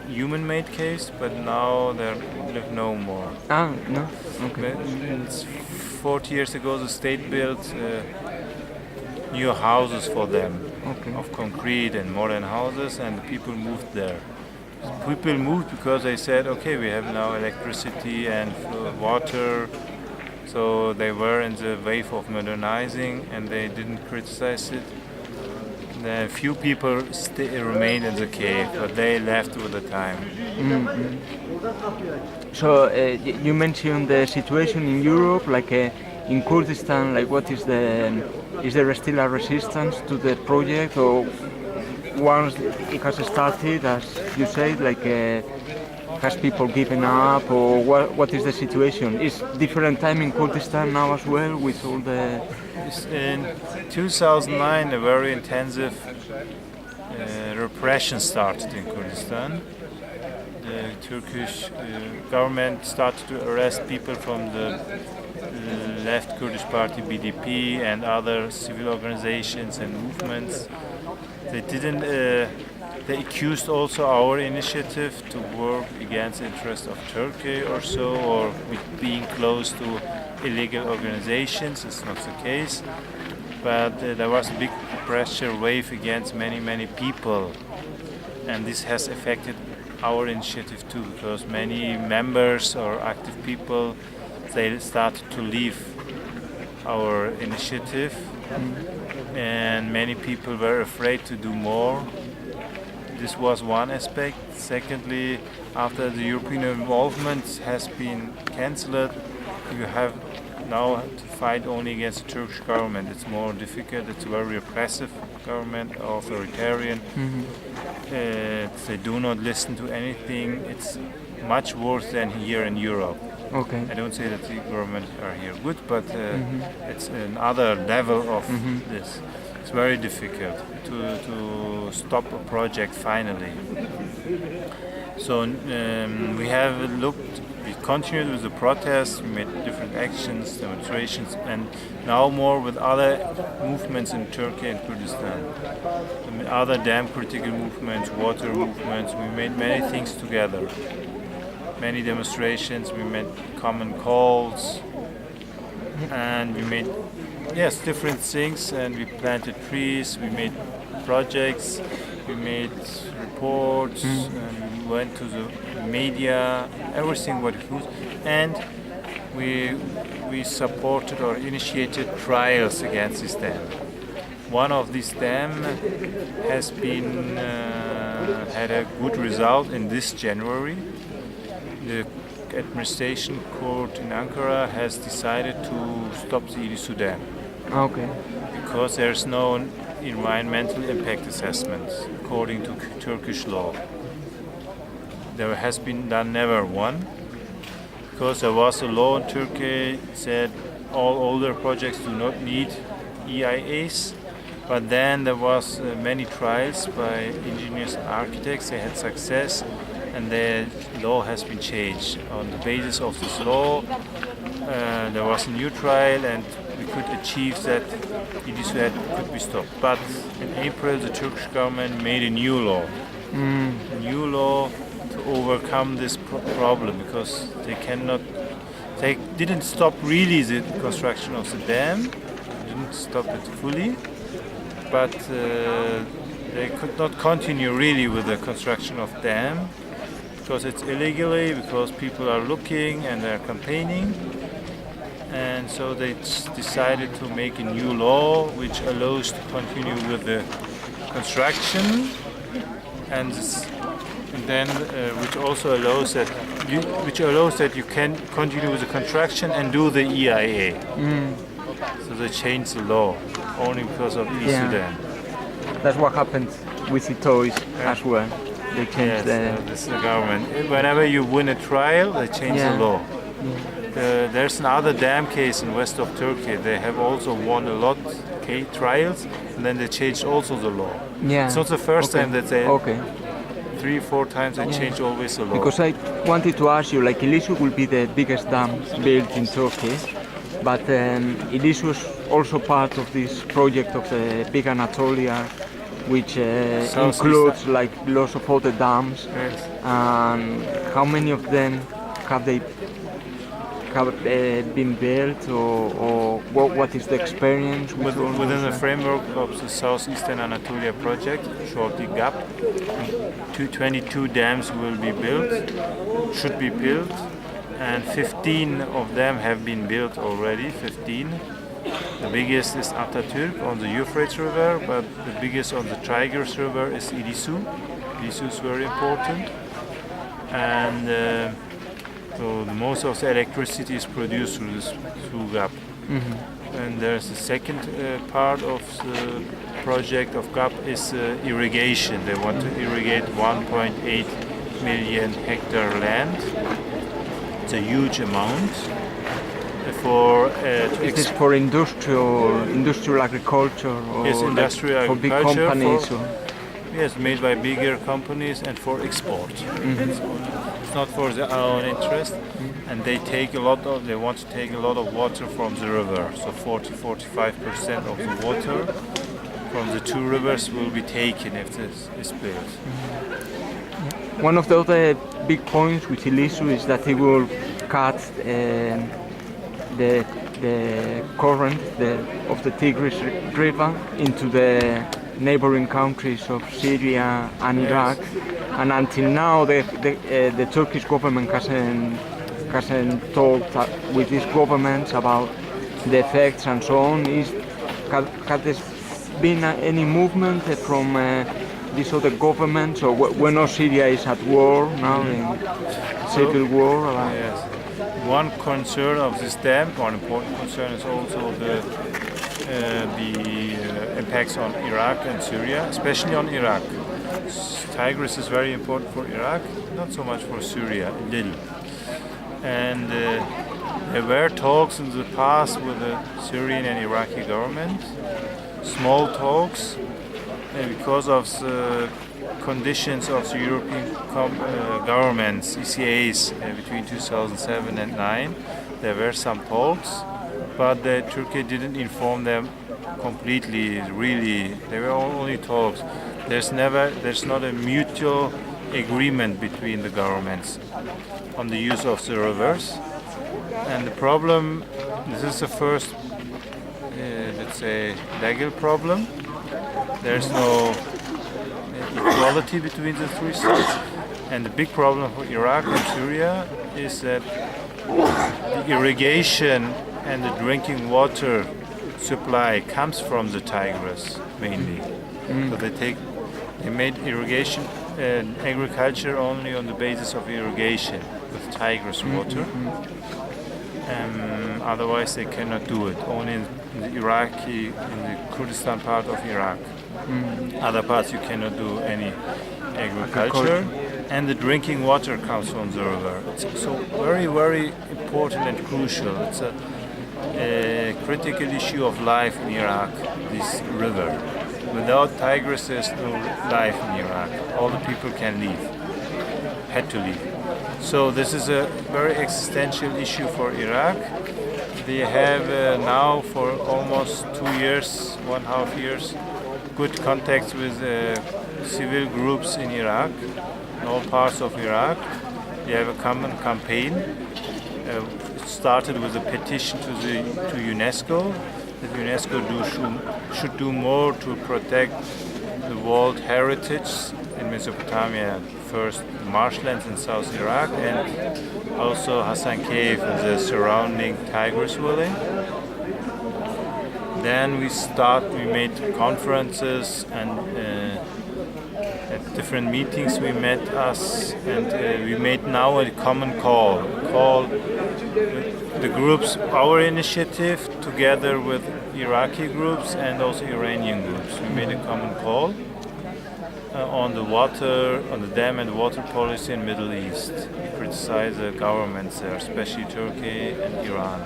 human-made caves, but now there live no more. Ah, no? Okay. It's 40 years ago, the state built new houses for them, Okay. of concrete and modern houses, and the people moved there. People moved because they said, okay, we have now electricity and water, so they were in the wave of modernizing, and they didn't criticize it. The few people remained in the cave, but they left with the time. Mm-hmm. So you mentioned the situation in Europe, like in Kurdistan. Like, what is there still a resistance to the project, or once it has started, as you said, like has people given up, or what is the situation? Is different time in Kurdistan now as well with all the? In 2009, a very intensive repression started in Kurdistan. The Turkish government started to arrest people from the left Kurdish party BDP and other civil organizations and movements. They accused also our initiative to work against the interest of Turkey or so, or with being close to illegal organizations. It's not the case. But there was a big pressure wave against many people. And this has affected our initiative too, because many members or active people, they started to leave our initiative. And many people were afraid to do more. This was one aspect. Secondly, after the European involvement has been cancelled, you have now to fight only against the Turkish government. It's more difficult. It's a very repressive government, authoritarian. They do not listen to anything. It's much worse than here in Europe. Okay. I don't say that the government are here good, but it's another level of this. It's very difficult to stop a project finally. So we continued with the protests, we made different actions, demonstrations, and now more with other movements in Turkey and Kurdistan. Other dam critical movements, water movements, we made many things together. Many demonstrations, we made common calls, and we made different things, and we planted trees, we made projects, we made reports, and we went to the media, everything what we could, and we supported or initiated trials against this dam. One of these dams has been had a good result in this January. The administration court in Ankara has decided to stop the Ilısu dam. Okay. Because there's no environmental impact assessment according to Turkish law. There has been done never one, because there was a law in Turkey said all older projects do not need EIAs, but then there was many trials by engineers and architects. They had success, and the law has been changed. On the basis of this law, there was a new trial, and we could achieve that Ilısu could be stopped. But in April, the Turkish government made a new law. A new law to overcome this problem, because they didn't stop really the construction of the dam, didn't stop it fully, but they could not continue really with the construction of dam, because it's illegally, because people are looking and they're campaigning. And so they decided to make a new law which allows to continue with the construction, and then which also allows that you can continue with the construction and do the EIA. So they changed the law only because of Ilısu dam. That's what happened with the toys as well. They changed this is the government. Whenever you win a trial, they change the law. There's another dam case in west of Turkey. They have also won a lot trials, and then they changed also the law. Yeah. It's not the first time that they. 3-4 times they change always the law. Because I wanted to ask you, like, Ilısu will be the biggest dam built in Turkey, but Ilısu is also part of this project of the big Anatolia which Southeast includes like lots of other dams. Yes. And how many of them have they been built, or what is the experience with all Within the those, framework of the Southeastern Anatolia project, shortly GAP, 22 dams will be built, should be built, and 15 of them have been built already. 15. The biggest is Atatürk on the Euphrates River, but the biggest on the Tigris River is Ilısu. Ilısu is very important, and so most of the electricity is produced through GAP. And there's the second part of the project of GAP is irrigation. They want to irrigate 1.8 million hectare land. It's a huge amount for is this for industrial agriculture, or yes, industrial for big agriculture, companies? Yes, made by bigger companies and for export. It's not for their own interest, and they want to take a lot of water from the river. So 40-45% of the water from the two rivers will be taken if this is built. One of the other big points with Ilısu is that it will cut the current of the Tigris River into the neighboring countries of Syria and Iraq, and until now the Turkish government hasn't talked with these governments about the effects and so on. Has there been any movement from these other governments, or we know Syria is at war now, in civil war? Yes. One concern of this dam, one important concern, is also the impacts on Iraq and Syria, especially on Iraq. Tigris is very important for Iraq, not so much for Syria, little. And there were talks in the past with the Syrian and Iraqi government, small talks, because of the conditions of the European governments, ECAs, between 2007 and 2009. There were some talks, but Turkey didn't inform them completely. Really, they were only talks. There's not a mutual agreement between the governments on the use of the rivers. And the problem, this is the first, let's say, legal problem. There's no equality between the three states. And the big problem for Iraq and Syria is that the irrigation and the drinking water supply comes from the Tigris mainly. So they made irrigation and agriculture only on the basis of irrigation with Tigris water. Otherwise they cannot do it, only in the Kurdistan part of Iraq. Other parts you cannot do any agriculture. And the drinking water comes from the river. It's so very, very important and crucial. It's a critical issue of life in Iraq, this river. Without Tigris, there's no life in Iraq. All the people had to leave. So this is a very existential issue for Iraq. They have now for almost 1.5 years, good contacts with civil groups in Iraq, in all parts of Iraq. They have a common campaign. It started with a petition to UNESCO that UNESCO should do more to protect the world heritage in Mesopotamia. First, marshlands in South Iraq, and also Hasankeyf and the surrounding Tigris Valley. Then we made conferences, and at different meetings we met and we made now a common call the groups, our initiative, together with Iraqi groups and also Iranian groups. We made a common call on the dam and water policy in Middle East. We criticize the governments there, especially Turkey and Iran.